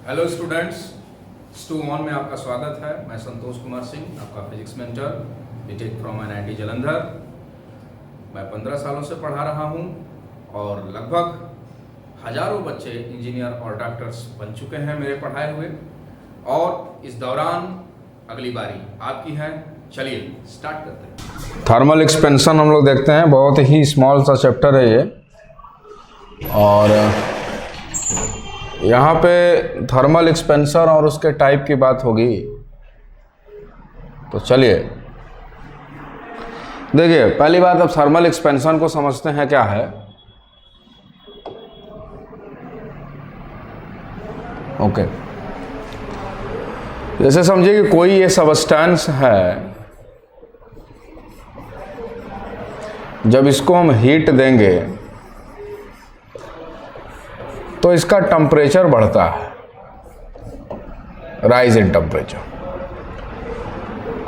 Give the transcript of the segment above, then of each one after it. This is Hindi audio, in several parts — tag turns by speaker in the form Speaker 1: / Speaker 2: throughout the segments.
Speaker 1: हेलो स्टूडेंट्स, स्टू ऑन में आपका स्वागत है। मैं संतोष कुमार सिंह, आपका physics mentor, BTech from NIT Jalandhar. मैं 15 सालों से पढ़ा रहा हूं और लगभग हजारों बच्चे इंजीनियर और डॉक्टर्स बन चुके हैं मेरे पढ़ाए हुए। और इस दौरान अगली बारी आपकी है। चलिए स्टार्ट करते हैं। थर्मल एक्सपेंशन हम लोग देखते हैं। बहुत ही स्मॉल सा चैप्टर है ये, और यहाँ पे थर्मल एक्सपेंशन और उसके टाइप की बात होगी। तो चलिए देखिए, पहली बात, अब थर्मल एक्सपेंशन को समझते हैं क्या है। ओके, जैसे समझिए कि कोई ये सबस्टेंस है, जब इसको हम हीट देंगे तो इसका टेम्परेचर बढ़ता है, राइज इन टेम्परेचर।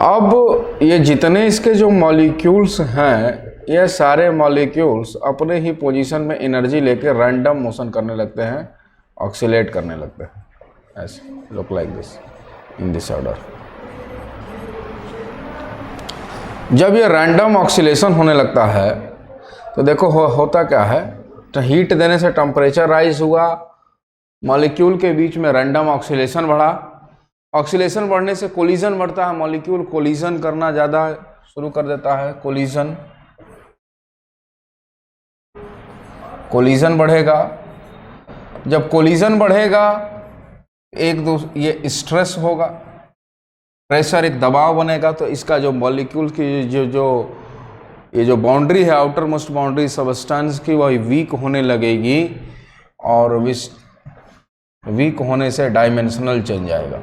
Speaker 1: अब ये जितने इसके जो मॉलिक्यूल्स हैं, ये सारे मॉलिक्यूल्स अपने ही पोजीशन में एनर्जी लेके रैंडम मोशन करने लगते हैं, ऑक्सीलेट करने लगते हैं, ऐसे look like this in this order. जब ये रैंडम ऑक्सीलेशन होने लगता है तो देखो होता क्या है। तो हीट देने से टेम्परेचर राइज हुआ, मॉलिक्यूल के बीच में रैंडम ऑक्सीलेशन बढ़ा, ऑक्सीलेशन बढ़ने से कोलिजन बढ़ता है, मॉलिक्यूल कोलिजन करना ज़्यादा शुरू कर देता है, कोलिजन बढ़ेगा। जब कोलिजन बढ़ेगा, ये स्ट्रेस होगा, प्रेशर, एक दबाव बनेगा, तो इसका जो मॉलिक्यूल की ये जो बाउंड्री है, आउटर मोस्ट बाउंड्री सबस्टेंस की, वह वीक होने लगेगी, और वीक होने से डायमेंशनल चेंज आएगा।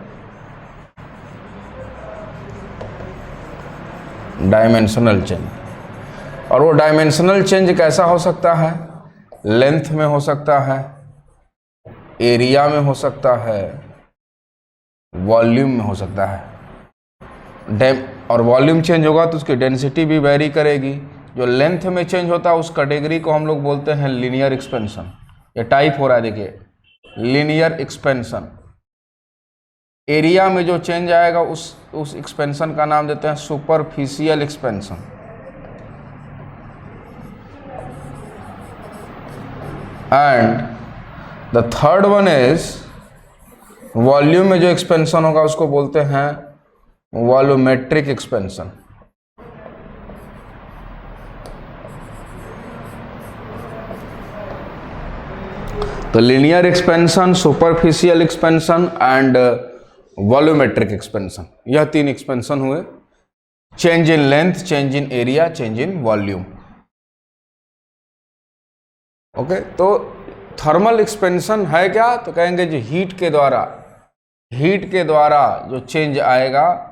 Speaker 1: डायमेंशनल चेंज, और वो डायमेंशनल चेंज कैसा हो सकता है? लेंथ में हो सकता है, एरिया में हो सकता है, वॉल्यूम में हो सकता है। और वॉल्यूम चेंज होगा तो उसकी डेंसिटी भी वेरी करेगी। जो लेंथ में चेंज होता है उस कैटेगरी को हम लोग बोलते हैं लीनियर एक्सपेंशन। ये टाइप हो रहा है, देखिए, लीनियर एक्सपेंशन। एरिया में जो चेंज आएगा उस एक्सपेंशन का नाम देते हैं superficial expansion. And the third one is, volume में जो एक्सपेंशन होगा उसको बोलते हैं वॉल्यूमेट्रिक एक्सपेंशन। तो linear expansion, superficial expansion and volumetric expansion, यह 3 एक्सपेंशन हुए। Change in length, change in area, change in volume. Okay, तो थर्मल एक्सपेंशन है क्या? तो कहेंगे जो हीट के द्वारा जो चेंज आएगा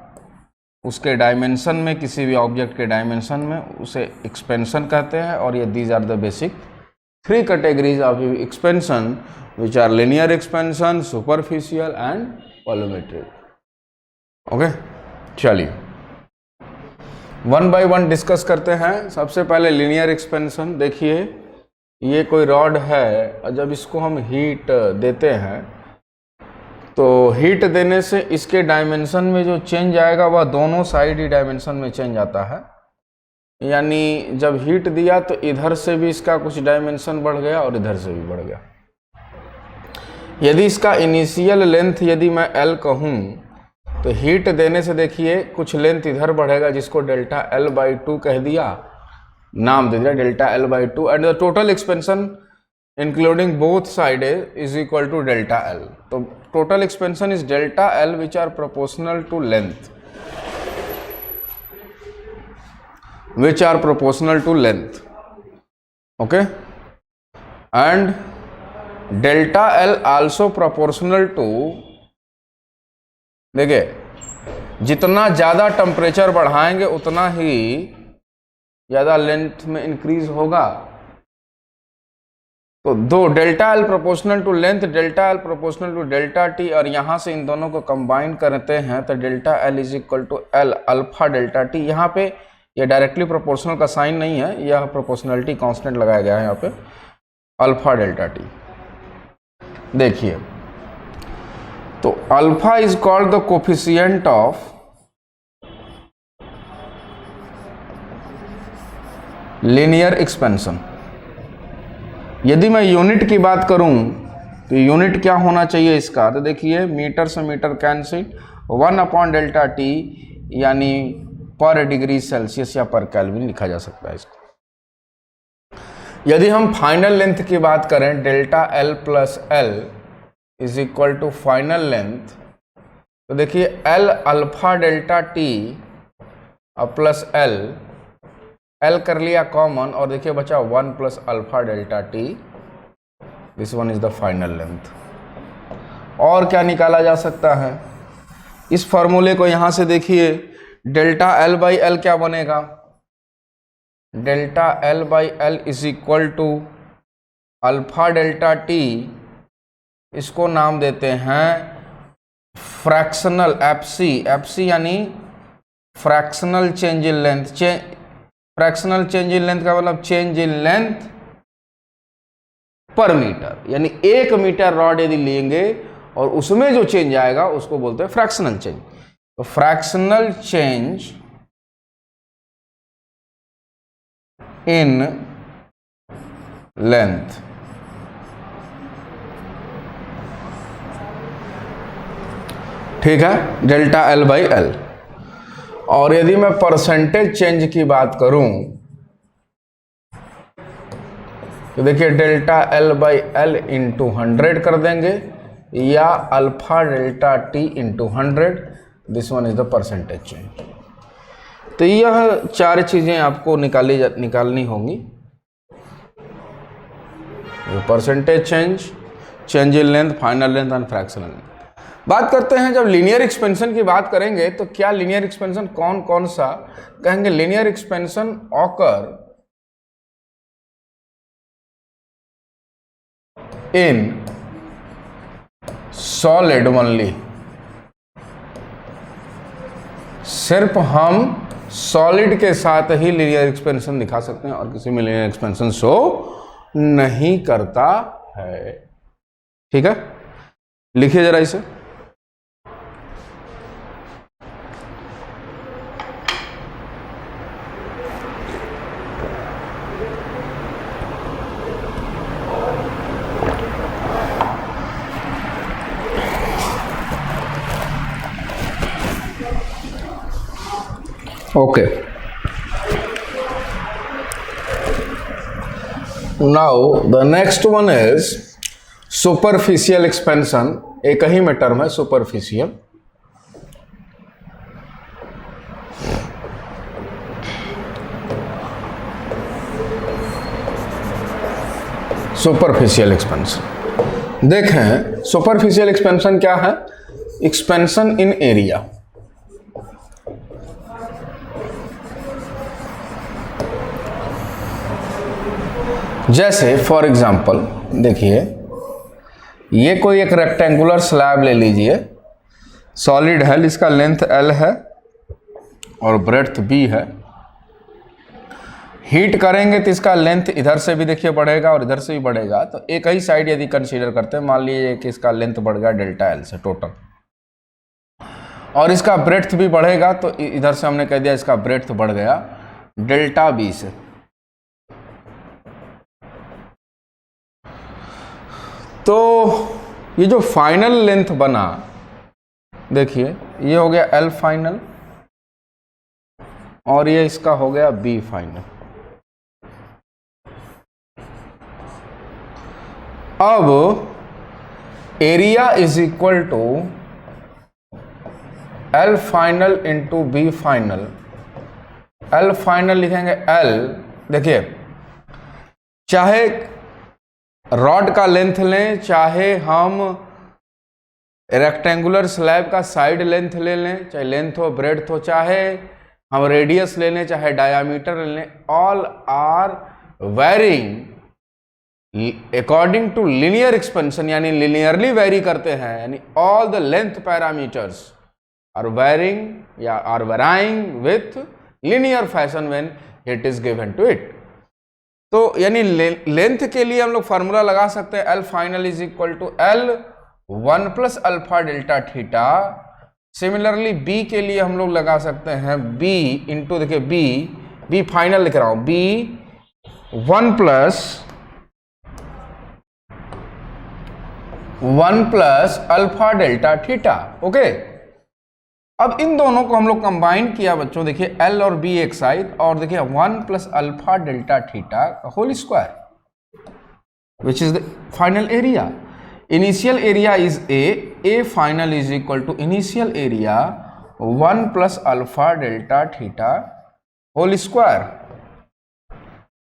Speaker 1: उसके डायमेंशन में, किसी भी ऑब्जेक्ट के डायमेंशन में, उसे एक्सपेंशन कहते हैं। और ये these are the basic 3 categories of expansion, which are linear expansion, superficial and volumetric. Okay, चलिए 1 by 1 डिस्कस करते हैं। सबसे पहले लीनियर एक्सपेंशन। देखिए, ये कोई रॉड है, और जब इसको हम हीट देते हैं तो हीट देने से इसके डायमेंशन में जो चेंज आएगा वह दोनों साइड ही डायमेंशन में चेंज आता है। यानी जब हीट दिया तो इधर से भी इसका कुछ डायमेंशन बढ़ गया और इधर से भी बढ़ गया। यदि इसका इनिशियल लेंथ यदि मैं L कहूँ, तो हीट देने से देखिए कुछ लेंथ इधर बढ़ेगा, जिसको डेल्टा L/2 कह दिया, नाम दे दिया delta L/2, and the total expansion including both side is equal to delta L। तो total expansion is delta L which are proportional to length, which are proportional to length. Okay, and delta L also proportional to, देखिए, जितना ज़्यादा टेम्परेचर बढ़ाएंगे उतना ही ज़्यादा लेंथ में इंक्रीज होगा। तो दो, delta L proportional to length, delta L proportional to delta T, और यहाँ से इन दोनों को कंबाइन करते हैं तो delta L is equal to L alpha delta T। यहाँ पे ये डायरेक्टली प्रोपोर्शनल का साइन नहीं है, यह प्रोपोर्शनलिटी कांस्टेंट लगाया गया है यहाँ पे, अल्फा डेल्टा T। देखिए तो alpha is called the coefficient of linear expansion. यदि मैं यूनिट की बात करूं तो यूनिट क्या होना चाहिए इसका, तो देखिए मीटर से मीटर कैंसिल, 1/Δt यानी पर डिग्री सेल्सियस या पर केल्विन लिखा जा सकता है इसको। यदि हम फाइनल लेंथ की बात करें, delta L plus L is equal to final length, तो देखिए L alpha delta T plus L कर लिया कॉमन और देखिए बचा 1 plus alpha delta T, this one is the final length. और क्या निकाला जा सकता है, इस फॉर्मूले को यहां से देखिए, डेल्टा L बाई L क्या बनेगा, delta L by L is equal to alpha delta T, इसको नाम देते हैं फ्रैक्शनल FC यानी fractional change in length. Fractional change in length का मतलब change in length per metre, यानी 1 मीटर रॉड यदि लेंगे और उसमें जो चेंज आएगा उसको बोलते हैं फ्रैक्शनल चेंज। तो फ्रैक्शनल चेंज इन लेंथ, ठीक है, डेल्टा L बाई L। और यदि मैं परसेंटेज चेंज की बात करूं तो देखिए delta L by L into 100 कर देंगे या alpha delta T into 100, this one is the percentage change. तो यह 4 चीजें आपको निकालनी होंगी, percentage change, change in length, final length and fractional length. बात करते हैं जब लीनियर एक्सपेंशन की बात करेंगे तो क्या लीनियर एक्सपेंशन कौन कौन सा कहेंगे, linear expansion occur in solid only, सिर्फ हम सॉलिड के साथ ही लीनियर एक्सपेंशन दिखा सकते हैं और किसी में लीनियर एक्सपेंशन शो नहीं करता है। ठीक है, लिखिए जरा इसे। Okay, now the next one is superficial expansion। एक ही में टर्म है superficial। superficial expansion देखें, superficial expansion क्या है, expansion in area। जैसे फॉर एग्जाम्पल देखिए, ये कोई एक रेक्टेंगुलर स्लैब ले लीजिए, सॉलिड है, इसका लेंथ L है और ब्रेड्थ B है। हीट करेंगे तो इसका लेंथ इधर से भी देखिए बढ़ेगा और इधर से भी बढ़ेगा। तो एक ही साइड यदि कंसीडर करते हैं, मान लीजिए कि इसका लेंथ बढ़ गया डेल्टा L से टोटल, और इसका ब्रेड्थ भी बढ़ेगा, तो इधर से हमने कह दिया इसका ब्रेड्थ बढ़ गया डेल्टा B से। तो ये जो फाइनल लेंथ बना, देखिए ये हो गया L फाइनल और ये इसका हो गया B फाइनल। अब area is equal to L final into B final. L final लिखेंगे L, देखिए चाहे रॉड का लेंथ लें, चाहे हम रेक्टेंगुलर स्लैब का साइड लेंथ ले लें, चाहे लेंथ हो ब्रेड्थ हो, चाहे हम रेडियस ले लें, चाहे डायामीटर ले लें, all are varying according to linear expansion, यानी लीनियरली वेरी करते हैं, यानी all the length parameters are varying या are varying with linear fashion when it is given to it. तो यानी लेंथ के लिए हम लोग फार्मूला लगा सकते हैं, L final is equal to L 1 plus alpha delta theta. Similarly B के लिए हम लोग लगा सकते हैं बी इंटू, देखिए बी फाइनल लिख रहा हूं, B 1 plus alpha delta theta. Okay, अब इन दोनों को हम लोग कंबाइन किया बच्चों, देखिए एल और बी एक साइड, और देखिए 1 plus alpha delta theta whole square which is the final area. Initial area is A final is equal to initial area 1 plus alpha delta theta whole square.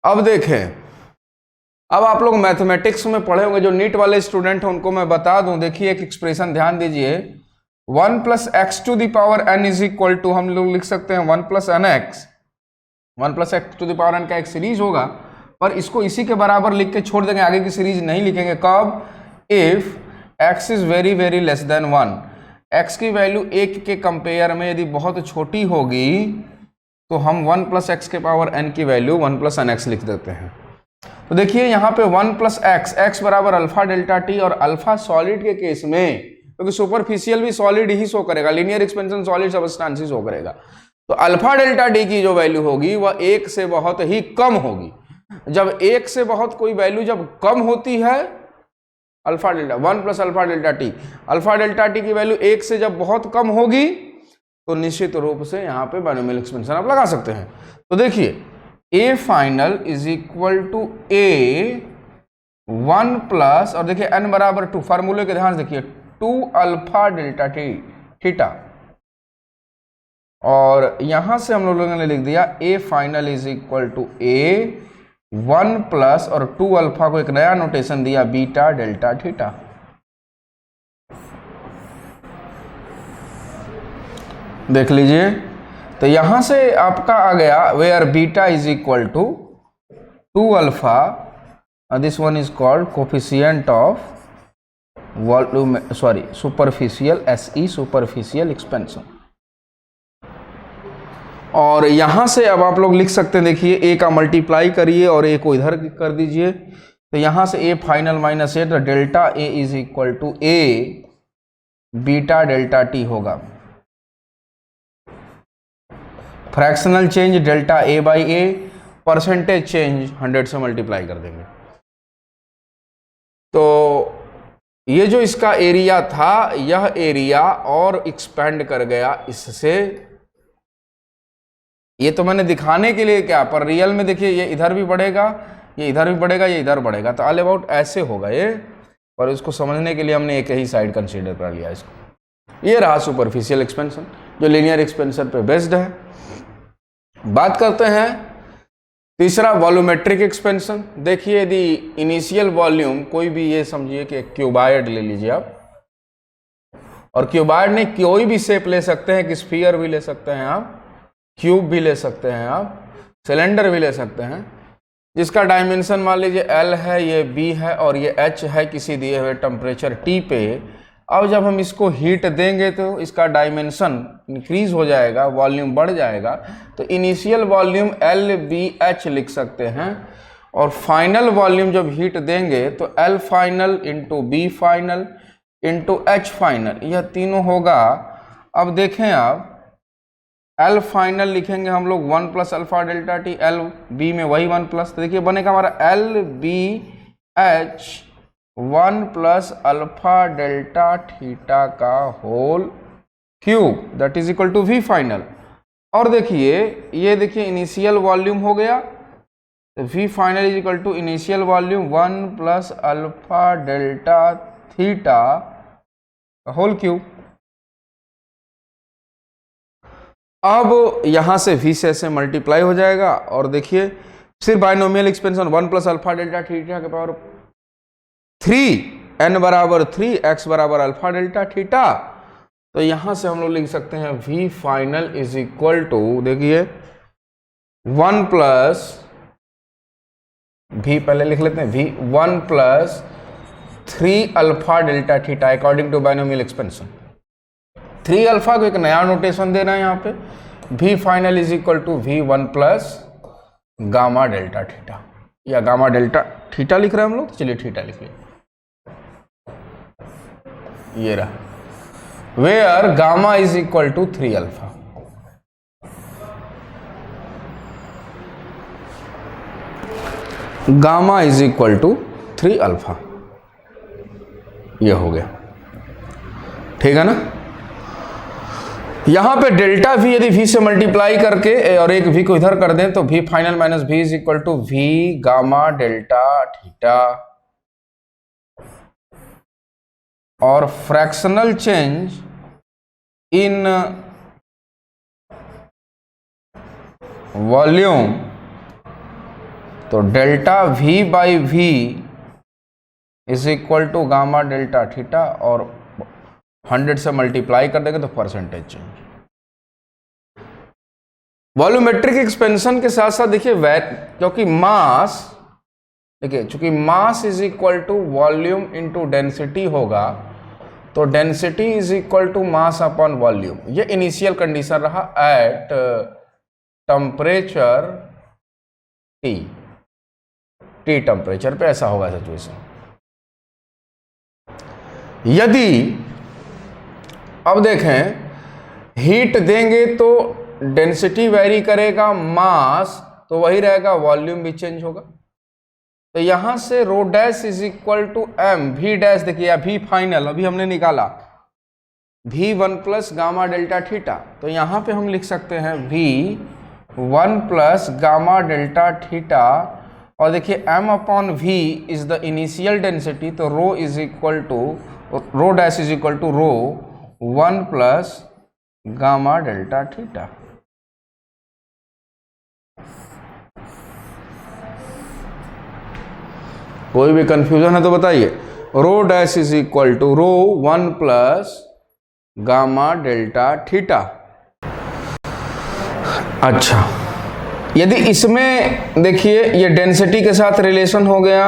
Speaker 1: अब देखें, अब आप लोग मैथमेटिक्स में पढ़े होंगे, जो नीट वाले स्टूडेंट हैं उनको मैं बता दूं, देखिए एक एक्सप्रेशन ध्यान दीजिए, 1 plus X to the power n is equal to, हम लोग लिख सकते हैं 1 plus N X, 1 plus X to the power n का एक सीरीज होगा, पर इसको इसी के बराबर लिख के छोड़ देंगे, आगे की सीरीज नहीं लिखेंगे। कब? If x is very very less than 1, x की वैल्यू 1 के कंपेयर में यदि बहुत छोटी होगी तो हम 1 प्लस एक्स के पावर n की वैल्यू 1 प्लस एन एक्स लिख देते हैं। तो देखिए यहाँ पे 1 प्लस एक्स बराबर अल्फा डेल्टा टी, और अल्फा सॉलिड के केस में, क्योंकि सुपरफिशियल भी सॉलिड ही शो करेगा, लीनियर एक्सपेंशन सॉलिड सबस्टेंस ही शो करेगा, तो अल्फा डेल्टा डी की जो वैल्यू होगी वह 1 से बहुत ही कम होगी। जब 1 से बहुत कोई वैल्यू जब कम होती है, alpha delta 1 plus alpha delta T की वैल्यू 1 से जब बहुत कम होगी तो निश्चित रूप से यहाँ पे बाइनोमियल एक्सपेंशन आप लगा सकते हैं। तो देखिए A final is equal to A 1 plus, और देखिए n बराबर 2, फार्मूले के ध्यान से देखिए 2 अल्फा डेल्टा थीटा, और यहां से हम लोगों ने लिख दिया A final is equal to A 1 plus और 2 अल्फा को एक नया नोटेशन दिया बीटा डेल्टा थीटा। देख लीजिए, तो यहां से आपका आ गया where beta is equal to 2 alpha, this one is called coefficient of volume, sorry superficial, SE superficial expansion. और यहां से अब आप लोग लिख सकते हैं, देखिए ए का मल्टीप्लाई करिए और ए को इधर कर दीजिए, तो यहां से ए फाइनल माइनस ए, तो delta A is equal to A beta delta T होगा। Fractional change delta A by A, percentage change 100 से मल्टीप्लाई कर देंगे। तो ये जो इसका एरिया था, यह एरिया और एक्सपेंड कर गया इससे। ये तो मैंने दिखाने के लिए क्या, पर रियल में देखिए ये इधर भी बढ़ेगा, ये इधर भी बढ़ेगा, ये इधर बढ़ेगा, तो ऑल अबाउट ऐसे होगा ये, और इसको समझने के लिए हमने एक ही साइड कंसीडर कर लिया इसको। ये रहा सुपरफिशियल एक्सपेंशन जो लीनियर एक्सपेंशन पे बेस्ड है। बात करते हैं तीसरा, वॉल्यूमेट्रिक एक्सपेंशन। देखिए यदि इनिशियल वॉल्यूम, कोई भी ये समझिए कि क्यूबाइड ले लीजिए आप, और क्यूबाइड ने कोई भी शेप ले सकते हैं, कि स्फीयर भी ले सकते हैं आप, क्यूब भी ले सकते हैं आप, सिलेंडर भी ले सकते हैं, जिसका डायमेंशन मान लीजिए L है, ये B है और ये H है किसी दिए हुए टेम्परेचर T पे। अब जब हम इसको हीट देंगे तो इसका डायमेंशन इंक्रीज हो जाएगा, वॉल्यूम बढ़ जाएगा, तो इनिशियल वॉल्यूम LBH लिख सकते हैं, और फाइनल वॉल्यूम जब हीट देंगे तो L final into B final into H final, यह तीनों होगा। अब देखें आप L फाइनल लिखेंगे हम लोग 1 plus alpha delta T, L B में वही 1 प्लस, तो देखिए बनेगा हमारा LBH 1 plus alpha delta theta का whole cube, that is equal to V final. और देखिए ये देखिए इनिशियल वॉल्यूम हो गया, तो V final is equal to initial volume 1 plus alpha delta theta whole cube. अब यहां से V से ऐसे मल्टीप्लाई हो जाएगा, और देखिए सिर्फ binomial expansion 1 plus alpha delta theta के पावर 3, n बराबर 3, x बराबर अल्फा डेल्टा थीटा। तो यहां से हम लोग लिख सकते हैं V final is equal to, देखिए 1 प्लस V, पहले लिख लेते हैं V 1 plus 3 alpha delta theta according to binomial expansion. 3 alpha को एक नया नोटेशन देना है यहाँ पे, V final is equal to V 1 plus gamma delta theta, या गामा डेल्टा थीटा लिख रहे हैं हम लोग, तो चलिए थीटा लिख लिया। ये रहा, where gamma is equal to 3 alpha. Gamma is equal to 3 alpha, ये हो गया, ठीक है ना। यहां पे डेल्टा वी यदि वी से मल्टीप्लाई करके और एक वी को इधर कर दें तो V final minus V is equal to V gamma delta theta, और फ्रैक्शनल चेंज इन वॉल्यूम, तो delta V by V is equal to gamma delta theta, और 100 से मल्टीप्लाई कर देंगे तो परसेंटेज चेंज। वॉल्यूमेट्रिक एक्सपेंशन के साथ साथ देखिए क्योंकि मास, देखिए चूंकि mass is equal to volume into density होगा, तो density is equal to mass upon volume. ये इनिशियल कंडीशन रहा एट टेम्परेचर टी टेम्परेचर पे ऐसा होगा सिचुएशन। यदि अब देखें हीट देंगे तो डेंसिटी वेरी करेगा, मास तो वही रहेगा, वॉल्यूम भी चेंज होगा। तो यहां से rho dash is equal to M V dash, देखिए वी फाइनल अभी हमने निकाला V1 plus gamma delta theta, तो यहां पे हम लिख सकते हैं V1 plus gamma delta theta, और देखिए m upon v is the initial density, तो rho is equal to rho dash is equal to rho 1 plus gamma delta theta. कोई भी कंफ्यूजन है तो बताइए। Rho dash is equal to rho 1 plus gamma delta theta. अच्छा, यदि इसमें देखिए ये डेंसिटी के साथ रिलेशन हो गया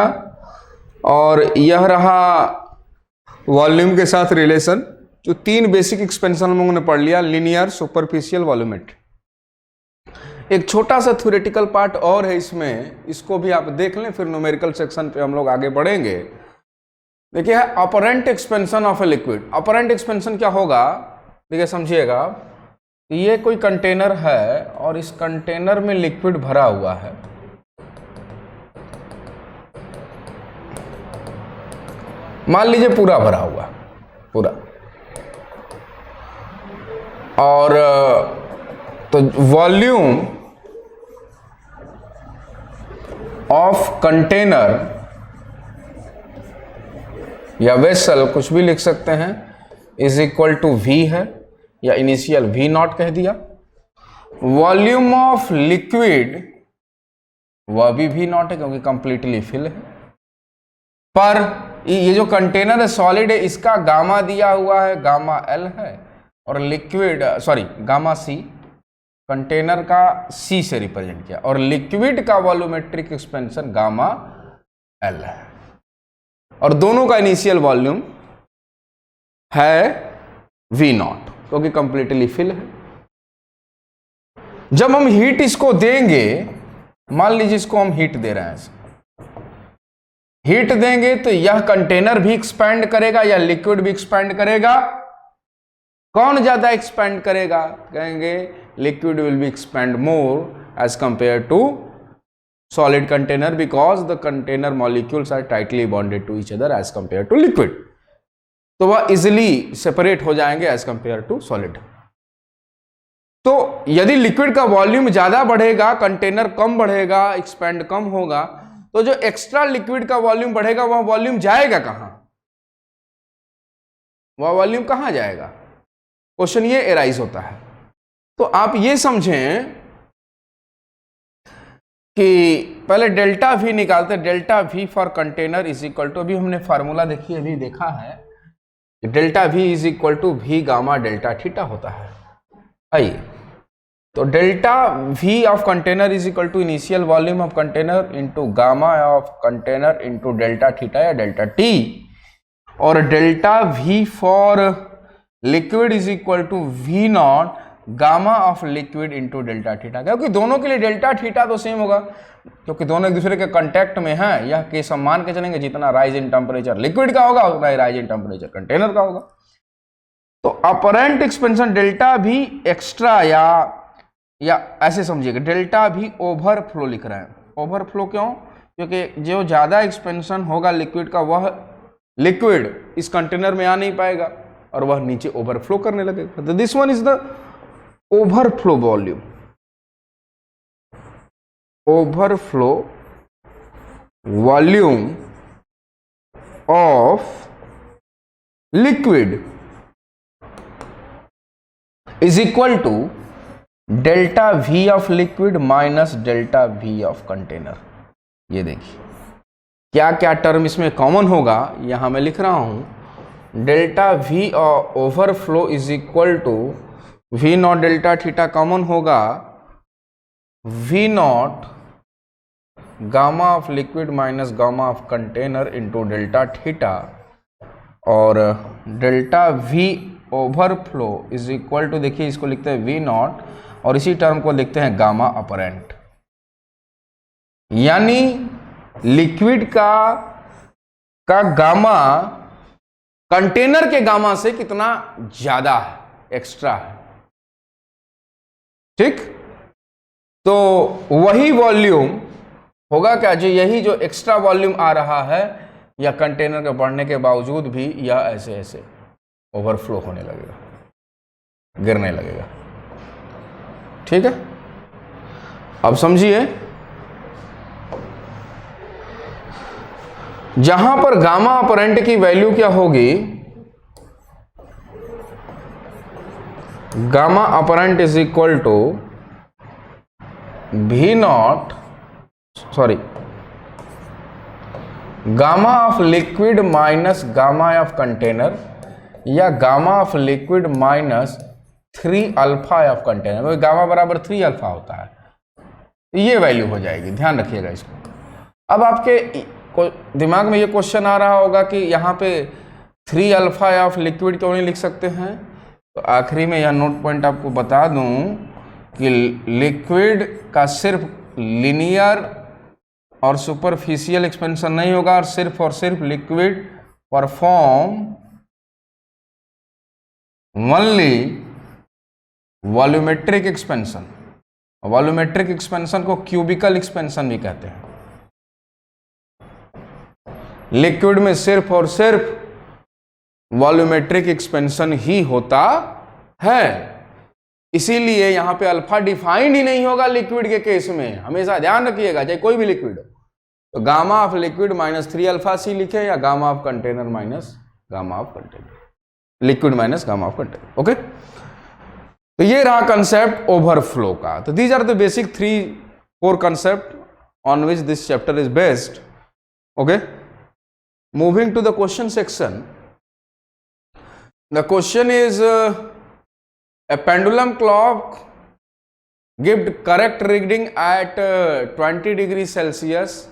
Speaker 1: और यह रहा वॉल्यूम के साथ रिलेशन, जो 3 बेसिक एक्सपेंशन हम लोगों ने पढ़ लिया, लीनियर, सुपरफिशियल, वॉल्यूमेट्रिक। एक छोटा सा थ्योरेटिकल पार्ट और है इसमें, इसको भी आप देख लें, फिर न्यूमेरिकल सेक्शन पे हम लोग आगे बढ़ेंगे। देखिए apparent expansion of a liquid. Apparent expansion क्या होगा, देखिए समझिएगा, ये कोई कंटेनर है और इस कंटेनर में लिक्विड भरा हुआ है, मान लीजिए पूरा भरा हुआ, पूरा, और तो वॉल्यूम ऑफ कंटेनर या वेसल, कुछ भी लिख सकते हैं, इज इक्वल टू वी है, या इनिशियल वी नॉट कह दिया। वॉल्यूम ऑफ लिक्विड वह भी वी नॉट है क्योंकि कंप्लीटली फिल है, पर ये जो कंटेनर है सॉलिड है, इसका गामा दिया हुआ है, गामा एल है, और लिक्विड गामा सी, कंटेनर का सी से रिप्रेजेंट किया, और लिक्विड का वॉल्यूमेट्रिक एक्सपेंशन गामा एल है, और दोनों का इनिशियल वॉल्यूम है वी नॉट क्योंकि कंप्लीटली फिल है। जब हम हीट इसको देंगे, मान लीजिए इसको हम हीट दे रहे हैं, हीट देंगे तो यह कंटेनर भी एक्सपैंड करेगा या लिक्विड भी एक्सपैंड करेगा। कौन ज्यादा एक्सपैंड करेगा, कहेंगे liquid will be expand more as compare to solid container, because the container molecules are tightly bonded to each other as compare to liquid, तो वह इजिली सेपरेट हो जाएंगे एज कंपेयर टू सॉलिड। तो यदि लिक्विड का वॉल्यूम ज्यादा बढ़ेगा, कंटेनर कम बढ़ेगा, एक्सपैंड कम होगा, तो जो एक्स्ट्रा लिक्विड का वॉल्यूम बढ़ेगा वह वॉल्यूम जाएगा कहां, वह वॉल्यूम कहां जाएगा, क्वेश्चन ये एराइज होता है। तो आप ये समझें कि पहले डेल्टा वी निकालते, delta V for container is equal to, अभी हमने फार्मूला देखिए अभी देखा है, delta V is equal to V gamma delta theta होता है। आइए, तो delta V of container is equal to initial volume of container into gamma of container into delta theta या डेल्टा टी, और delta V for liquid is equal to V naught gamma of liquid into delta theta, क्योंकि दोनों के लिए डेल्टा थीटा तो सेम होगा क्योंकि दोनों एक दूसरे के कांटेक्ट में हैं। यह केस हम मान के चलेंगे जितना राइज इन टेम्परेचर लिक्विड का होगा उतना ही राइज इन टेम्परेचर कंटेनर का होगा। तो अपरेंट एक्सपेंशन डेल्टा भी एक्स्ट्रा या ऐसे समझिएगा, डेल्टा भी ओवरफ्लो लिख रहे हैं। ओवरफ्लो क्यों? क्योंकि जो ज़्यादा एक्सपेंशन होगा लिक्विड का, वह लिक्विड इस कंटेनर में आ नहीं पाएगा और वह नीचे ओवरफ्लो करने लगेगा। तो this one is the overflow volume. Overflow volume of liquid is equal to delta V of liquid minus delta V of container. ये देखिए क्या क्या टर्म इसमें कॉमन होगा, यहां मैं लिख रहा हूं। Delta V overflow is equal to V naught delta theta common होगा, V naught gamma of liquid minus gamma of container into delta theta, और delta V overflow is equal to, देखिए इसको लिखते हैं वी नॉट और इसी टर्म को लिखते हैं गामा अपरेंट। यानी लिक्विड का गामा कंटेनर के गामा से कितना ज्यादा है, एक्स्ट्रा है। ठीक, तो वही वॉल्यूम होगा क्या, जो यही जो एक्स्ट्रा वॉल्यूम आ रहा है या कंटेनर के बढ़ने के बावजूद भी यह ऐसे ऐसे ओवरफ्लो होने लगेगा, गिरने लगेगा। ठीक है, अब समझिए, जहां पर गामा अपरेंट की वैल्यू क्या होगी, gamma apparent is equal to V naught, sorry, gamma of liquid minus gamma of container या gamma of liquid minus 3 alpha of container, क्योंकि गामा बराबर 3 अल्फा होता है, ये वैल्यू हो जाएगी। ध्यान रखिएगा इसको। अब आपके दिमाग में ये क्वेश्चन आ रहा होगा कि यहाँ पे 3 अल्फा ऑफ लिक्विड क्यों नहीं लिख सकते हैं? तो आखिरी में यह नोट पॉइंट आपको बता दूं कि लिक्विड का सिर्फ लीनियर और सुपरफिशियल एक्सपेंशन नहीं होगा, और सिर्फ liquid perform only volumetric expansion. Volumetric expansion को क्यूबिकल एक्सपेंशन भी कहते हैं। लिक्विड में सिर्फ और सिर्फ वॉल्यूमेट्रिक एक्सपेंशन ही होता है, इसीलिए यहां पे अल्फा डिफाइंड ही नहीं होगा लिक्विड के केस में। हमेशा ध्यान रखिएगा, चाहे कोई भी लिक्विड हो, तो gamma of liquid minus 3 alpha C लिखे या gamma of container minus gamma of container, liquid minus gamma of container. Okay, तो ये रहा कंसेप्ट ओवरफ्लो का। तो these are the basic 3-4 concept on which this chapter is based. Okay, moving to the question section. The question is a pendulum clock gives correct reading at 20 degrees Celsius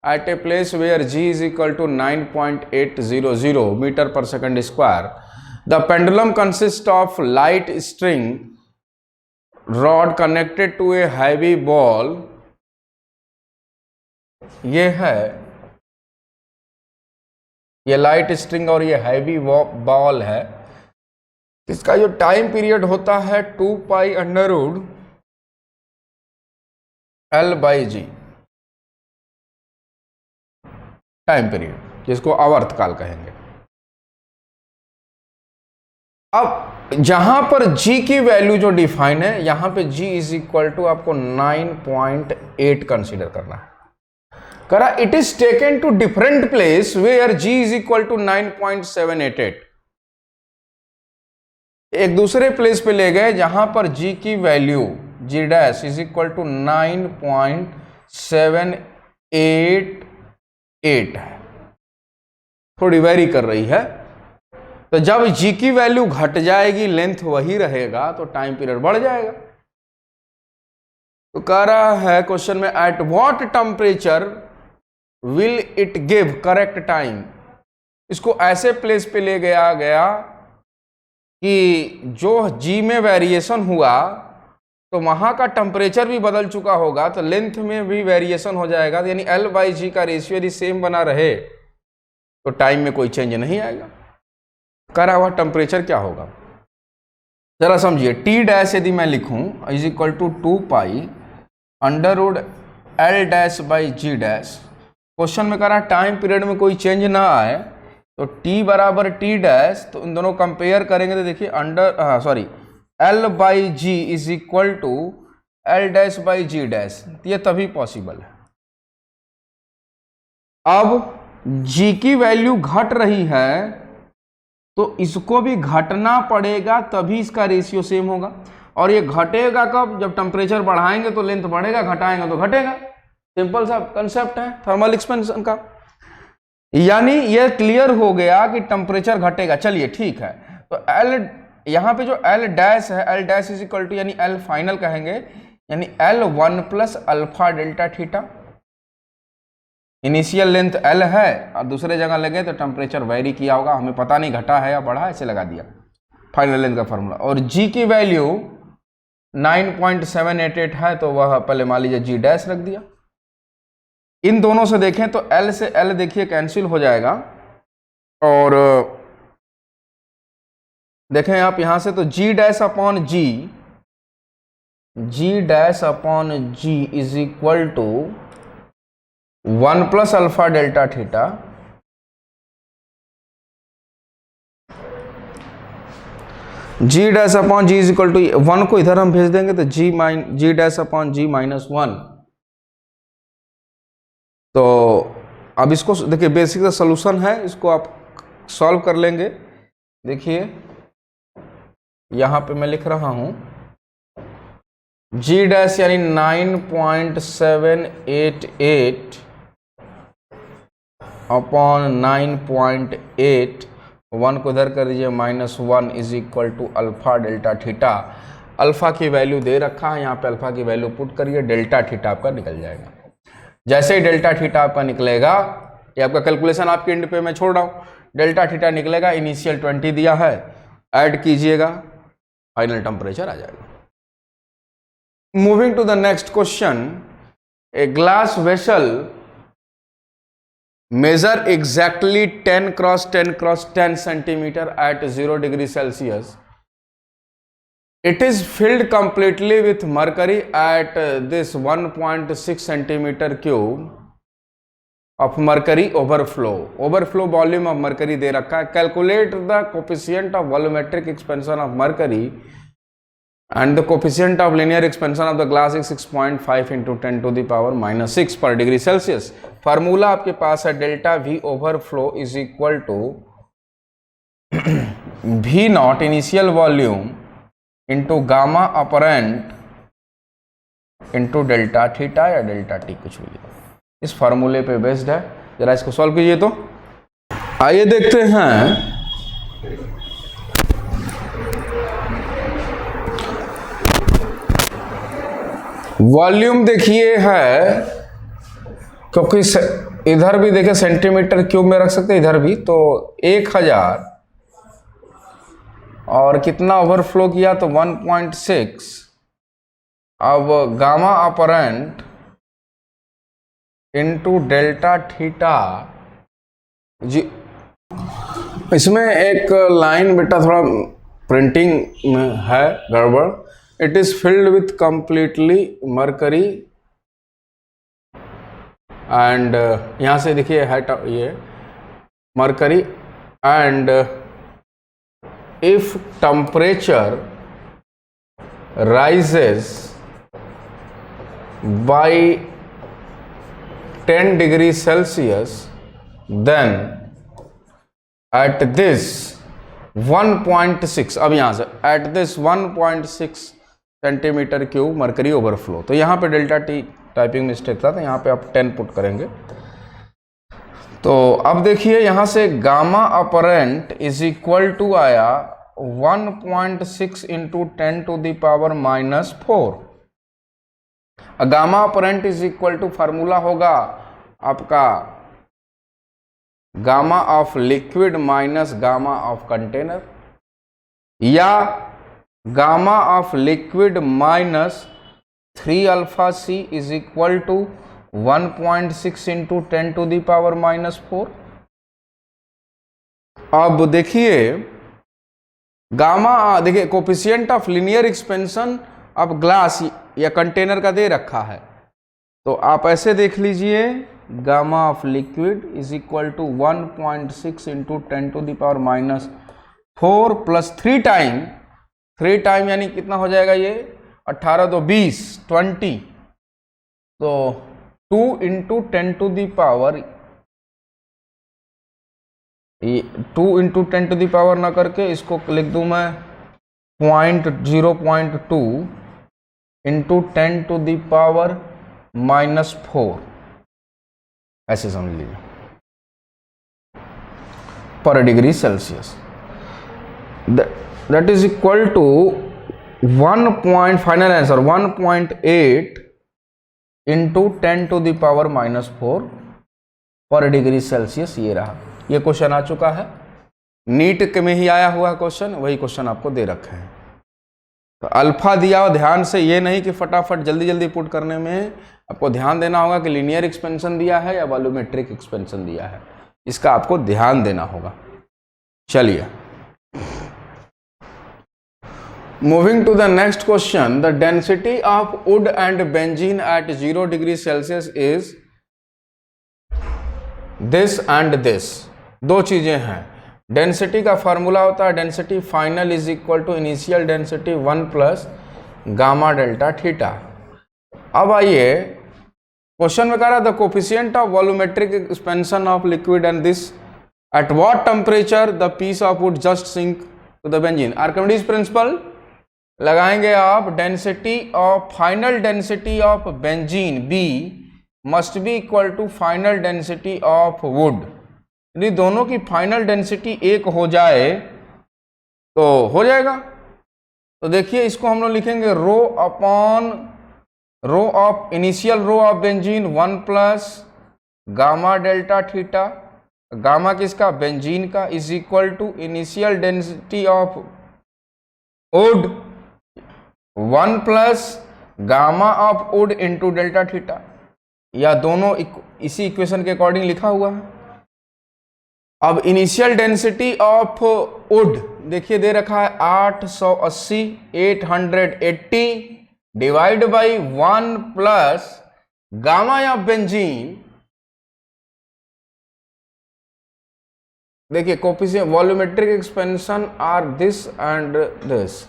Speaker 1: at a place where G is equal to 9.800 meter per second square. The pendulum consists of light string rod connected to a heavy ball. ये है, ये लाइट स्ट्रिंग और ये हैवी बॉल है। इसका जो टाइम पीरियड होता है 2 pi under root L/G time period, जिसको आवर्त काल कहेंगे। अब जहां पर G की वैल्यू जो डिफाइन है, यहां पे G इज इक्वल टू आपको 9.8 कंसीडर करना है। करा it is taken to different place where G is equal to 9.788। एक दूसरे प्लेस पे ले गए जहां पर G की value G dash is equal to 9.788 है, थोड़ी वेरी कर रही है। तो जब G की वैल्यू घट जाएगी, लेंथ वही रहेगा, तो टाइम पीरियड बढ़ जाएगा। तो कह रहा है क्वेश्चन में, eight what temperature will it give correct time. इसको ऐसे प्लेस पे ले गया कि जो G में वेरिएशन हुआ तो वहां का टेम्परेचर भी बदल चुका होगा, तो लेंथ में भी वेरिएशन हो जाएगा। यानी L/G का रेशियो यदि सेम बना रहे तो टाइम में कोई चेंज नहीं आएगा। कह रहा हुआ टेम्परेचर क्या होगा, जरा समझिए, टी डैश यदि मैं लिखूं is equal to 2 pi under root L dash by G dash. Question में कह रहा है टाइम पीरियड में कोई चेंज ना आए, तो टी बराबर टी डैश, तो इन दोनों कंपेयर करेंगे तो देखिए L by G is equal to L dash by G dash, ये तभी पॉसिबल है। अब जी की वैल्यू घट रही है तो इसको भी घटना पड़ेगा, तभी इसका रेशियो सेम होगा। और ये घटेगा कब? जब टेम्परेचर बढ़ाएंगे तो लेंथ बढ़ेगा, घटाएंगे तो घटेगा। सिंपल सा कंसेप्ट है थर्मल एक्सपेंशन का। यानी ये क्लियर हो गया कि टेम्परेचर घटेगा। चलिए ठीक है, तो एल यहां पे जो एल डैश है, L dash is equal to यानी एल फाइनल कहेंगे, यानी L1 plus alpha delta theta. Initial length L है और दूसरे जगह लगे तो टेम्परेचर वेरी किया होगा, हमें पता नहीं घटा है या बढ़ा, ऐसे लगा दिया फाइनल लेंथ का फॉर्मूला। और G की वैल्यू 9.788 है, तो वह पहले मान लीजिए G डैश रख दिया। इन दोनों से देखें तो L से L देखिए कैंसिल हो जाएगा, और देखें आप यहां से तो G dash upon G is equal to 1 plus alpha delta theta G dash upon G is equal to 1 को इधर हम भेज देंगे तो G dash upon G minus 1। तो अब इसको देखिए बेसिक सा सोल्यूशन है, इसको आप सॉल्व कर लेंगे। देखिए यहां पे मैं लिख रहा हूं G डैश यानी 9.788 अपॉन 9.8, 1 को इधर कर दीजिए minus 1 is equal to alpha delta theta. Alpha की वैल्यू दे रखा है, यहाँ पे अल्फा की वैल्यू पुट करिए, डेल्टा थीटा आपका निकल जाएगा। जैसे ही डेल्टा थीटा आपका निकलेगा, ये आपका कैलकुलेशन आपके एंड पे मैं छोड़ रहा हूँ, डेल्टा थीटा निकलेगा, इनिशियल 20 दिया है, ऐड कीजिएगा, फाइनल टेम्परेचर आ जाएगा। Moving to the next question, a glass vessel measure exactly 10 cross 10 cross 10 centimeter at 0 degree Celsius. It is filled completely with mercury at this 1.6 centimeter cube of mercury overflow. Overflow volume of mercury दे रखा है। Calculate the coefficient of volumetric expansion of mercury and the coefficient of linear expansion of the glass is 6.5 into 10 to the power minus 6 per degree Celsius. Formula आपके पास है delta V overflow is equal to V nought initial volume into gamma apparent into delta theta या डेल्टा टी, कुछ भी इस फार्मूले पे बेस्ड है। जरा इसको सॉल्व कीजिए। तो आइए देखते हैं, वॉल्यूम देखिए है, क्योंकि इधर भी देखिए सेंटीमीटर क्यूब में रख सकते हैं, इधर भी, तो 1000 और कितना ओवरफ्लो किया तो 1.6। अब gamma apparent into delta theta जी, इसमें एक लाइन बेटा थोड़ा प्रिंटिंग में है गड़बड़। It is filled with completely mercury and यहाँ से देखिए है ये mercury and if temperature rises by 10 degrees Celsius, then at this 1.6, अब यहाँ से at this 1.6 centimetre cube mercury overflow. तो यहाँ पे डेल्टा टी टाइपिंग मिस्टेक था, तो यहाँ पे आप 10 पुट करेंगे। तो अब देखिए यहाँ से gamma apparent is equal to आया 1.6 into 10 to the power -4। Gamma apparent is equal to formula होगा आपका gamma of liquid minus gamma of container, या gamma of liquid minus 3 alpha C is equal to 1.6 into 10 to the power -4। अब देखिए गामा देखिए coefficient of linear expansion of glass या कंटेनर का दे रखा है, तो आप ऐसे देख लीजिए gamma of liquid is equal to 1.6 into 10⁻⁻⁴ plus 3 time यानी कितना हो जाएगा ये 18 तो 20 20, तो 2 इंटू 10⁻⁻, ना करके इसको लिख दूं मैं 0.2 इंटू 10⁻⁻⁴ ऐसे समझ लीजिए per degree Celsius. That is equal to 1. Final answer 1.8 into 10⁻⁻⁴ per degree Celsius. ये रहा, ये क्वेश्चन आ चुका है, नीट के में ही आया हुआ क्वेश्चन, वही क्वेश्चन आपको दे रखे हैं। तो अल्फा दिया हो ध्यान से, ये नहीं कि फटाफट जल्दी जल्दी पुट करने में, आपको ध्यान देना होगा कि लीनियर एक्सपेंशन दिया है या वॉल्यूमेट्रिक एक्सपेंशन दिया है, इसका आपको ध्यान देना होगा। चलिए moving to the next question, the density of wood and benzene at 0 degree Celsius is this and this. दो चीजें हैं, डेंसिटी का फॉर्मूला होता है density final is equal to initial density 1 plus gamma delta theta. अब आइए क्वेश्चन में कह रहा था coefficient of volumetric expansion of liquid and this at what temperature the piece of wood just sink to the benzene. Archimedes principle लगाएंगे आप, density of final density of benzene B must be equal to final density of wood. यदि दोनों की फाइनल डेंसिटी एक हो जाए तो हो जाएगा। तो देखिए इसको हम लोग लिखेंगे rho upon rho of initial rho of benzene 1 plus gamma delta theta, gamma किसका बेंजीन का, is equal to initial density of wood 1 plus gamma of wood into delta theta, या दोनों इसी इक्वेशन के अकॉर्डिंग लिखा हुआ है। अब इनिशियल डेंसिटी ऑफ वुड देखिए दे रखा है 880 डिवाइड बाई 1 प्लस गामा या बेंजीन, देखिए coefficient volumetric expansion are this and this.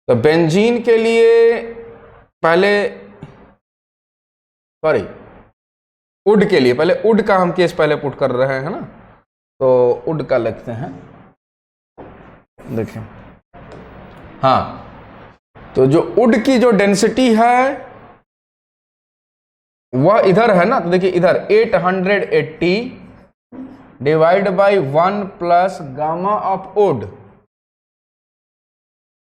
Speaker 1: तो बेंजीन के लिए पहले सॉरी वुड के लिए पहले वुड का हम केस पहले पुट कर रहे हैं ना, तो वुड का लिखते हैं, देखिए हाँ, तो जो वुड की जो डेंसिटी है वह इधर है ना, तो देखिए इधर 880 divide by 1 plus gamma of would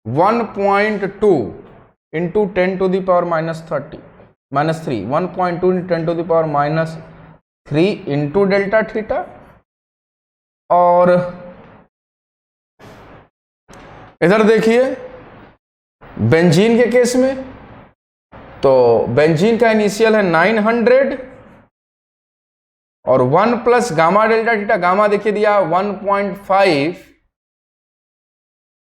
Speaker 1: 1.2 into 10⁻³ -3 1.2 into 10⁻³ into delta theta. और इधर देखिए बेंजीन के केस में, तो बेंजीन का इनिशियल है 900 और 1 plus gamma delta theta, gamma देखिए दिया 1.5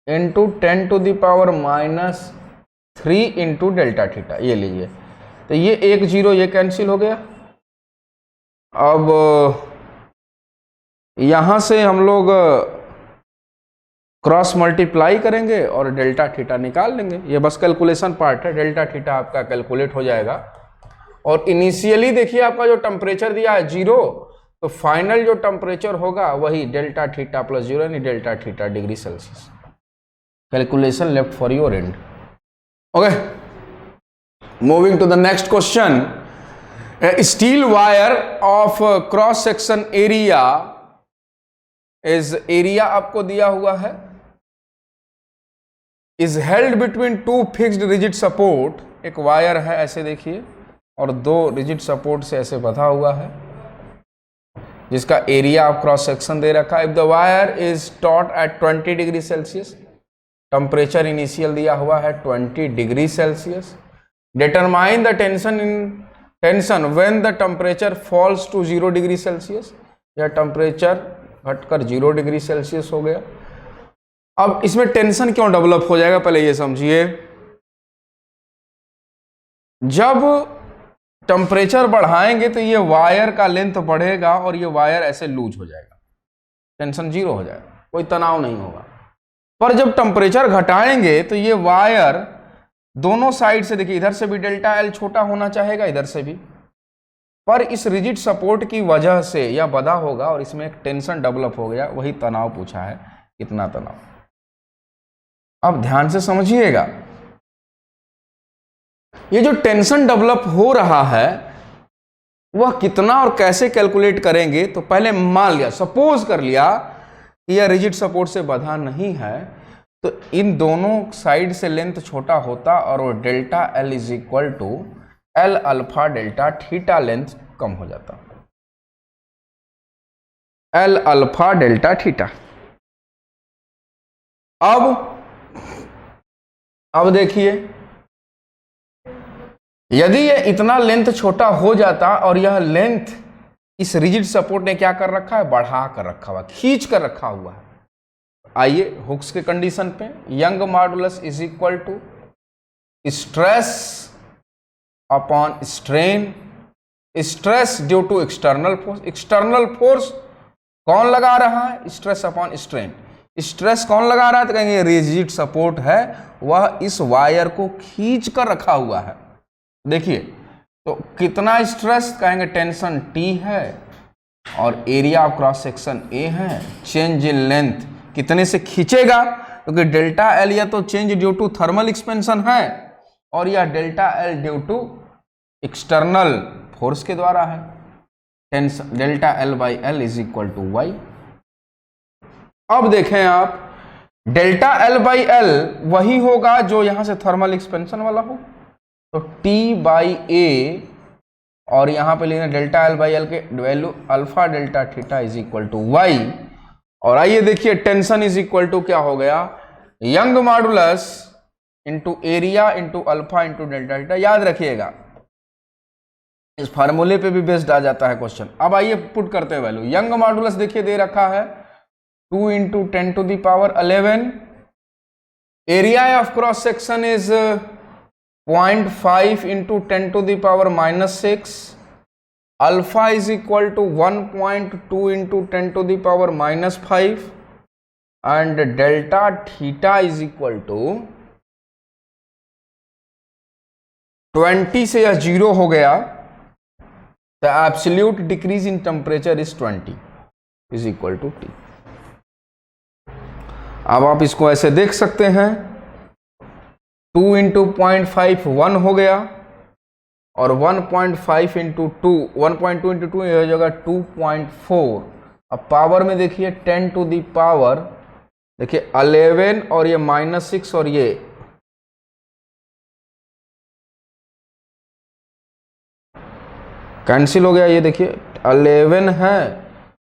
Speaker 1: इंटू 10⁻³ इंटू डेल्टा थीटा, ये लीजिए। तो ये 1 0 ये कैंसिल हो गया। अब यहां से हम लोग क्रॉस मल्टीप्लाई करेंगे और डेल्टा थीटा निकाल लेंगे, ये बस कैलकुलेशन पार्ट है, डेल्टा थीटा आपका कैलकुलेट हो जाएगा। और इनिशियली देखिए आपका जो टेम्परेचर दिया है 0, तो फाइनल जो टेम्परेचर होगा वही डेल्टा थीटा प्लस 0 यानी delta theta degree Celsius. Calculation left for your end. Okay, moving to the next question, steel wire of cross section area is, area आपको दिया हुआ है, is held between 2 fixed rigid support. एक वायर है ऐसे देखिए और 2 रिजिड सपोर्ट से ऐसे बंधा हुआ है, जिसका एरिया ऑफ क्रॉस सेक्शन दे रखा है। If the wire is taut at 20 degree Celsius, temperature initial दिया हुआ है 20 degree Celsius. Determine the tension when the temperature falls to 0 degree Celsius, या टेम्परेचर घटकर 0 डिग्री सेल्सियस हो गया। अब इसमें टेंशन क्यों डेवलप हो जाएगा, पहले ये समझिए। जब टेम्परेचर बढ़ाएंगे तो ये वायर का लेंथ बढ़ेगा और ये वायर ऐसे लूज हो जाएगा, टेंशन जीरो हो जाएगा, कोई तनाव नहीं होगा। पर जब टेम्परेचर घटाएंगे तो ये वायर दोनों साइड से, देखिए इधर से भी डेल्टा एल छोटा होना चाहेगा, इधर से भी, पर इस रिजिड सपोर्ट की वजह से यह बधा होगा और इसमें एक टेंशन डेवलप हो गया, वही तनाव पूछा है, कितना तनाव। अब ध्यान से समझिएगा, ये जो टेंशन डेवलप हो रहा है वह कितना और कैसे कैलकुलेट करेंगे। तो पहले मान लिया, सपोज कर लिया कि यह रिजिड सपोर्ट से बधा नहीं है, तो इन दोनों साइड से लेंथ छोटा होता और वो delta L is equal to L alpha delta theta length कम हो जाता, एल अल्फा डेल्टा थीटा। अब देखिए, यदि ये इतना लेंथ छोटा हो जाता और यह लेंथ इस रिजिड सपोर्ट ने क्या कर रखा है, बढ़ा कर रखा हुआ, खींच कर रखा हुआ है। आइए हुक्स के कंडीशन पे, Young modulus is equal to stress upon strain, stress due to external force. External force कौन लगा रहा है, स्ट्रेस अपॉन स्ट्रेन। स्ट्रेस कौन लगा रहा है, तो कहेंगे रिजिड सपोर्ट है, वह इस वायर को खींच कर रखा हुआ है। देखिए तो कितना स्ट्रेस, कहेंगे टेंशन T है और area of cross section A है। चेंज इन लेंथ कितने से खींचेगा, क्योंकि डेल्टा एल या तो change due to thermal expansion है और यह delta L due to external force के द्वारा है। Tension delta L by L is equal to Y. अब देखें आप, डेल्टा एल बाई एल वही होगा जो यहां से थर्मल एक्सपेंशन वाला हो, तो T बाई ए और यहां पे लेना डेल्टा एल बाई एल के value alpha delta theta is equal to Y. और आइए देखिए, टेंशन इज इक्वल टू क्या हो गया, young modulus into area into alpha into delta theta. याद रखिएगा, इस फार्मूले पे भी बेस्ड आ जाता है क्वेश्चन। अब आइए पुट करते हैं वैल्यू। यंग मॉडुलस देखिए दे रखा है 2 into 10 to the power 11, area of cross section is 0.5 into 10 to the power -6, alpha is equal to 1.2 into 10 to the power -5 and delta theta is equal to 20 से यह 0 हो गया, तो absolute decrease in temperature is 20 is equal to T। अब आप इसको ऐसे देख सकते हैं, 2 इंटू 0.5 1 हो गया और 1.5 इंटू 2 1.2 इंटू 2 हो जाएगा 2.4। अब पावर में देखिए 10 टू दी पावर, देखिए 11 और ये -6 और ये कैंसिल हो गया। ये देखिए 11 है,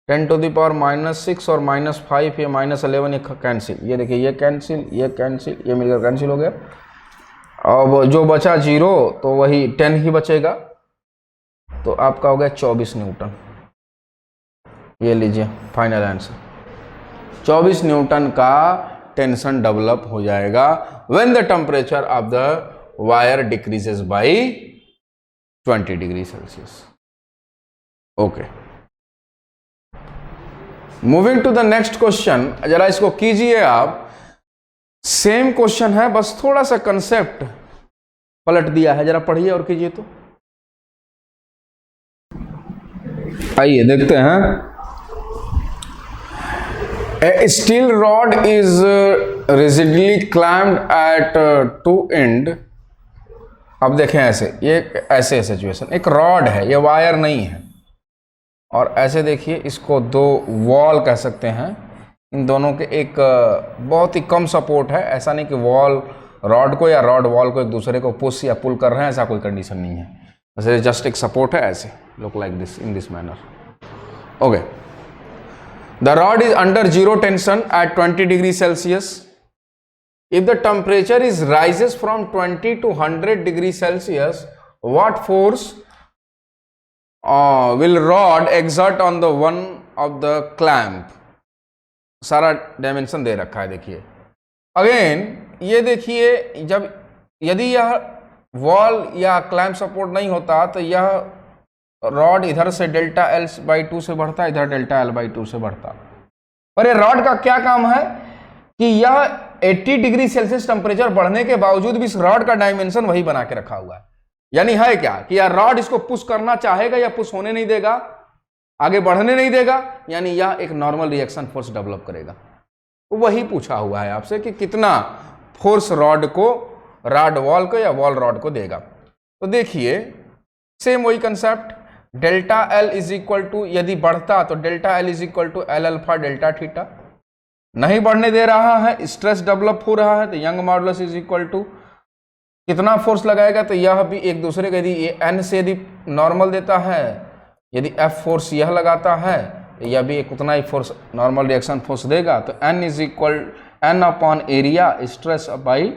Speaker 1: 10 टू दी पावर -6 और -5, ये -11 ये कैंसिल, ये देखिए ये कैंसिल, ये कैंसिल, ये मिलकर कैंसिल हो गया। अब जो बचा 0 तो वही 10 ही बचेगा, तो आपका हो गया 24 न्यूटन। ये लीजिए फाइनल आंसर, 24 न्यूटन का टेंशन डेवलप हो जाएगा when the temperature of the wire decreases by 20 degree Celsius. Okay, moving to the next question. जरा इसको कीजिए आप, सेम क्वेश्चन है, बस थोड़ा सा कंसेप्ट पलट दिया है, जरा पढ़िए और कीजिए। तो आइए देखते हैं। A steel rod is rigidly clamped at 2 end. अब देखें ऐसे, ये ऐसे सिचुएशन, एक रॉड है, ये वायर नहीं है, और ऐसे देखिए इसको 2 वॉल कह सकते हैं, इन दोनों के एक बहुत ही कम सपोर्ट है। ऐसा नहीं कि वॉल रॉड को या रॉड वॉल को एक दूसरे को पुश या पुल कर रहे हैं, ऐसा कोई कंडीशन नहीं है, वैसे जस्ट एक सपोर्ट है, ऐसे look like this in this manner. Okay, the rod is under 0 tension eight 20 degree Celsius. If the temperature is rises from 20 to 100 degree Celsius, what force will rod exert on the one of the clamp। सारा डायमेंशन दे रखा है, देखिए अगेन ये देखिए, जब यदि यह वॉल या क्लैंप सपोर्ट नहीं होता तो यह रॉड इधर से डेल्टा L/2 से बढ़ता, इधर डेल्टा L/2 से बढ़ता। और ये रॉड का क्या काम है कि यह 80 डिग्री सेल्सियस टेम्परेचर बढ़ने के बावजूद भी इस रॉड का डायमेंशन वही बना के रखा हुआ है। यानी है क्या कि यह रॉड इसको पुश करना चाहेगा या पुश होने नहीं देगा, आगे बढ़ने नहीं देगा, यानी यह एक नॉर्मल रिएक्शन फोर्स डेवलप करेगा। वही पूछा हुआ है आपसे कि कितना फोर्स रॉड वॉल को या वॉल रॉड को देगा। तो देखिए सेम वही concept, delta L is equal to, यदि बढ़ता तो delta L is equal to L alpha delta theta. नहीं बढ़ने दे रहा है, स्ट्रेस डेवलप हो रहा है, तो Young modulus is equal to कितना फोर्स लगाएगा, तो यह भी एक दूसरे का, यदि N से यदि नॉर्मल देता है, यदि F फोर्स यह लगाता है तो यह भी उतना ही फोर्स नॉर्मल रिएक्शन फोर्स देगा। तो N is equal N upon area stress by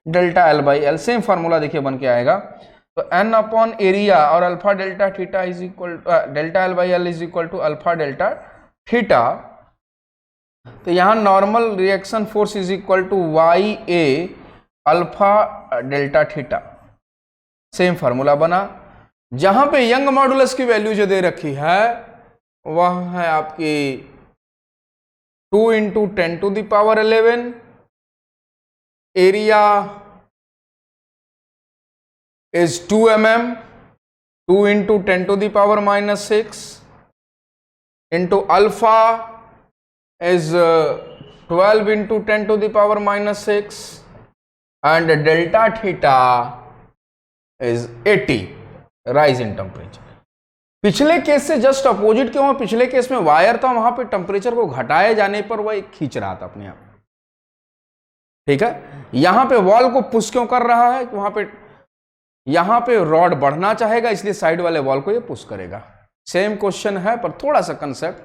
Speaker 1: delta L/L। Same formula देखिए बन के आएगा। तो N अपॉन एरिया और alpha delta theta is equal, delta L/L is equal to alpha delta theta. तो यहाँ normal reaction force is equal to YA alpha delta theta. Same formula बना। जहां पे यंग मॉडुलस की वैल्यू जो दे रखी है वह है आपकी 2 × 10⁻11, area is 2 mm, 2 × 10⁻⁻6 into alpha is 12 × 10⁻⁻6 and delta theta is 80 rise in temperature। पिछले केस से जस्ट अपोजिट क्यों है, पिछले केस में वायर था, वहां पे टेम्परेचर को घटाए जाने पर वह खींच रहा था अपने आप, ठीक है। यहां पे वॉल को पुश क्यों कर रहा है, वहां पे यहां पे रॉड बढ़ना चाहेगा इसलिए साइड वाले वॉल को ये पुश करेगा। सेम क्वेश्चन है पर थोड़ा सा कंसेप्ट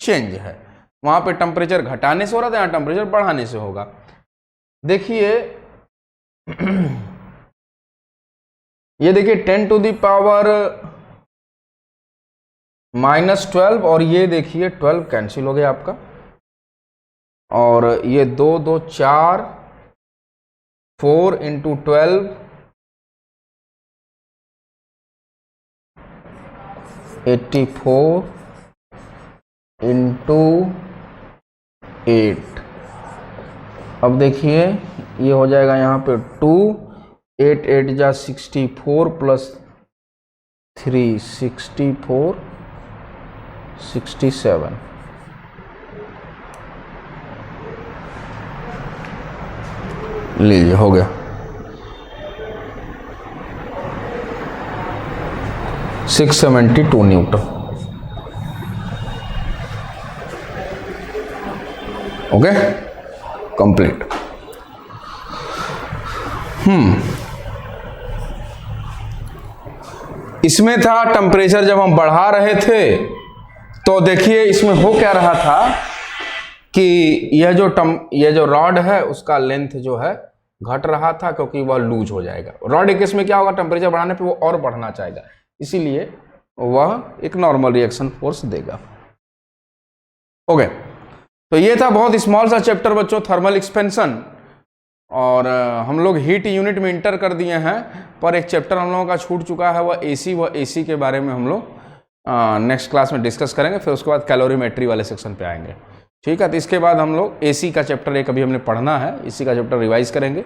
Speaker 1: चेंज है। वहां पे टेम्परेचर घटाने से हो रहा था, यहां टेम्परेचर बढ़ाने से होगा। देखिए ये देखिए 10⁻⁻12 और ये देखिए 12 कैंसिल हो गया आपका, और ये 2 2 4 4 × 12 84 × 8। अब देखिए ये हो जाएगा यहाँ पे 2 8 8 जा 64 प्लस 3 64 67। लीजिए हो गया 672 न्यूटन। Okay complete. इसमें था टेम्परेचर जब हम बढ़ा रहे थे तो देखिए इसमें हो क्या रहा था कि यह जो रॉड है उसका लेंथ जो है घट रहा था, क्योंकि वह लूज हो जाएगा। रॉड के केस में क्या होगा, टेम्परेचर बढ़ाने पे वो और बढ़ना चाहेगा, इसीलिए वह एक नॉर्मल रिएक्शन फोर्स देगा। ओके, तो ये था बहुत स्मॉल सा चैप्टर बच्चों, थर्मल एक्सपेंशन। और हम लोग हीट यूनिट में इंटर कर दिए हैं, पर एक चैप्टर हम लोगों का छूट चुका है, वह एसी के बारे में हम लोग नेक्स्ट क्लास में डिस्कस करेंगे। फिर उसके बाद कैलोरीमेट्री वाले सेक्शन पे आएंगे, ठीक है। तो इसके बाद हम लोग एसी का चैप्टर एक अभी हमने पढ़ना है, इसी का चैप्टर रिवाइज करेंगे।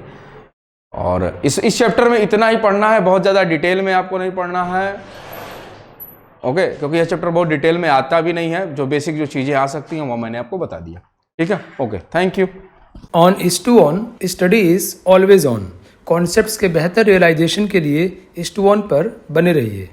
Speaker 1: और इस चैप्टर में इतना ही पढ़ना है, बहुत ज़्यादा डिटेल में आपको नहीं पढ़ना है, ओके, क्योंकि यह चैप्टर बहुत डिटेल में आता भी नहीं है। जो बेसिक जो चीज़ें आ सकती हैं वो मैंने आपको बता दिया, ठीक है। Okay, thank you.
Speaker 2: On IS2ON study is always on. Concepts के बेहतर रियलाइजेशन के लिए IS2ON पर बने रहिए।